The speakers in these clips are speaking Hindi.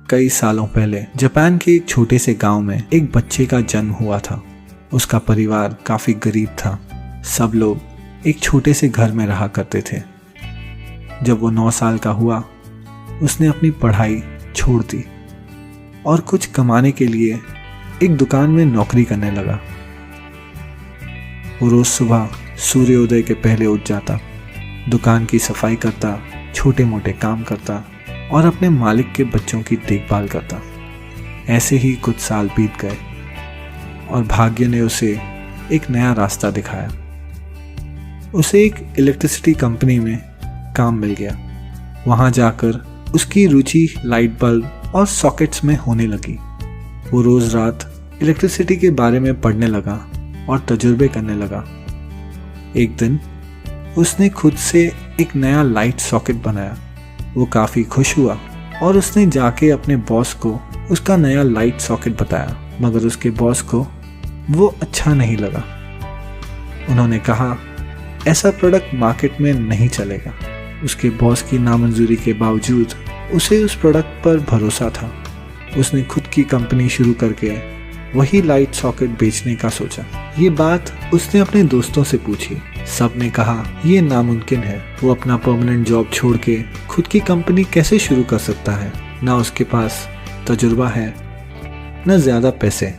कई सालों पहले जापान के एक छोटे से गांव में एक बच्चे का जन्म हुआ था। उसका परिवार काफी गरीब था। सब लोग एक छोटे से घर में रहा करते थे। जब वो 9 साल का हुआ, उसने अपनी पढ़ाई छोड़ दी और कुछ कमाने के लिए एक दुकान में नौकरी करने लगा। वो रोज सुबह सूर्योदय के पहले उठ जाता, दुकान की सफाई करता, छोटे मोटे काम करता और अपने मालिक के बच्चों की देखभाल करता। ऐसे ही कुछ साल बीत गए और भाग्य ने उसे एक नया रास्ता दिखाया। उसे एक इलेक्ट्रिसिटी कंपनी में काम मिल गया। वहां जाकर उसकी रुचि लाइट बल्ब और सॉकेट्स में होने लगी। वो रोज रात इलेक्ट्रिसिटी के बारे में पढ़ने लगा और तजुर्बे करने लगा। एक दिन उसने खुद से एक नया लाइट सॉकेट बनाया। वो काफ़ी खुश हुआ और उसने जाके अपने बॉस को उसका नया लाइट सॉकेट बताया, मगर उसके बॉस को वो अच्छा नहीं लगा। उन्होंने कहा ऐसा प्रोडक्ट मार्केट में नहीं चलेगा। उसके बॉस की नामंजूरी के बावजूद उसे उस प्रोडक्ट पर भरोसा था। उसने खुद की कंपनी शुरू करके वही लाइट सॉकेट बेचने का सोचा। ये बात उसने अपने दोस्तों से पूछी। सब ने कहा ये नामुमकिन है। वो अपना परमानेंट जॉब छोड़ के खुद की कंपनी कैसे शुरू कर सकता है? ना उसके पास तजुर्बा है, ना ज्यादा पैसे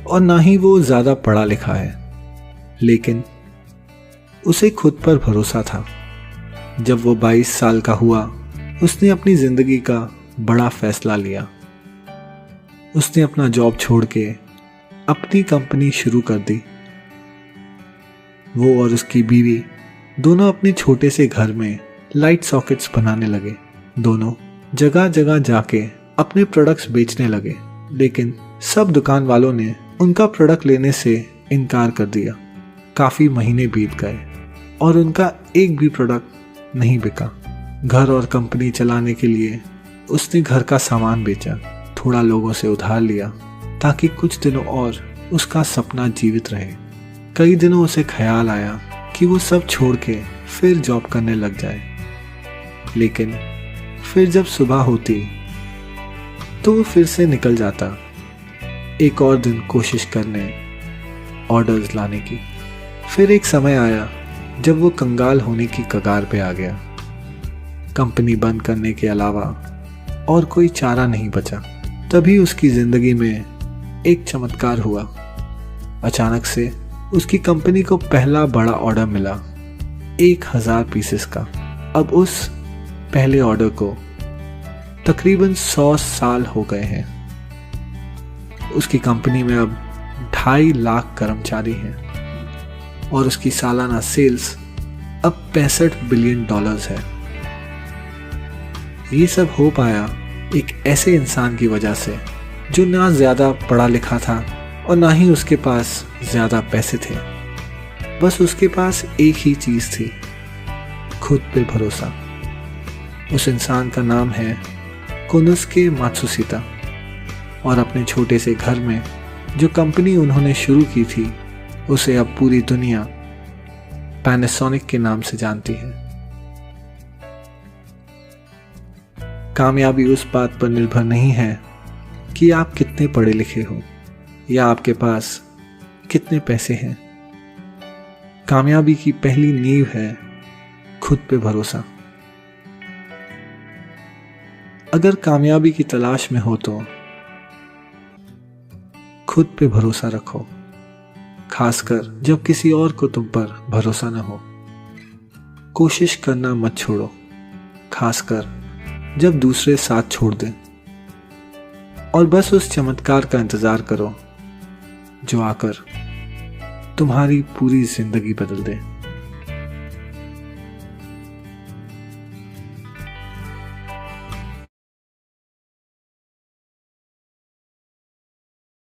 और ना ही वो ज्यादा पढ़ा लिखा है। लेकिन उसे खुद पर भरोसा था। जब वो 22 साल का हुआ, उसने अपनी जिंदगी का बड़ा फैसला लिया। उसने अपना जॉब छोड़ के अपनी कंपनी शुरू कर दी। वो और उसकी बीवी दोनों अपने छोटे से घर में लाइट सॉकेट्स बनाने लगे। दोनों जगह जगह जाके अपने प्रोडक्ट्स बेचने लगे, लेकिन सब दुकान वालों ने उनका प्रोडक्ट लेने से इनकार कर दिया। काफ़ी महीने बीत गए और उनका एक भी प्रोडक्ट नहीं बिका। घर और कंपनी चलाने के लिए उसने घर का सामान बेचा, थोड़ा लोगों से उधार लिया ताकि कुछ दिनों और उसका सपना जीवित रहे। कई दिनों उसे ख्याल आया कि वो सब छोड़ के फिर जॉब करने लग जाए, लेकिन फिर जब सुबह होती तो वो फिर से निकल जाता एक और दिन कोशिश करने, ऑर्डर्स लाने की। फिर एक समय आया जब वो कंगाल होने की कगार पे आ गया। कंपनी बंद करने के अलावा और कोई चारा नहीं बचा। तभी उसकी जिंदगी में एक चमत्कार हुआ। अचानक से उसकी कंपनी को पहला बड़ा ऑर्डर मिला, 1000 पीसेस का। अब उस पहले ऑर्डर को तकरीबन 100 साल हो गए हैं। उसकी कंपनी में अब 2.5 लाख कर्मचारी हैं और उसकी सालाना सेल्स अब $65 बिलियन है। ये सब हो पाया एक ऐसे इंसान की वजह से जो ना ज्यादा पढ़ा लिखा था और ना ही उसके पास ज्यादा पैसे थे। बस उसके पास एक ही चीज थी, खुद पे भरोसा। उस इंसान का नाम है कोनोसुके मात्सुशिता और अपने छोटे से घर में जो कंपनी उन्होंने शुरू की थी, उसे अब पूरी दुनिया पैनासोनिक के नाम से जानती है। कामयाबी उस बात पर निर्भर नहीं है कि आप कितने पढ़े लिखे हो या आपके पास कितने पैसे हैं। कामयाबी की पहली नींव है खुद पे भरोसा। अगर कामयाबी की तलाश में हो तो खुद पे भरोसा रखो, खासकर जब किसी और को तुम पर भरोसा न हो। कोशिश करना मत छोड़ो, खासकर जब दूसरे साथ छोड़ दें। और बस उस चमत्कार का इंतजार करो जो आकर तुम्हारी पूरी जिंदगी बदल दे।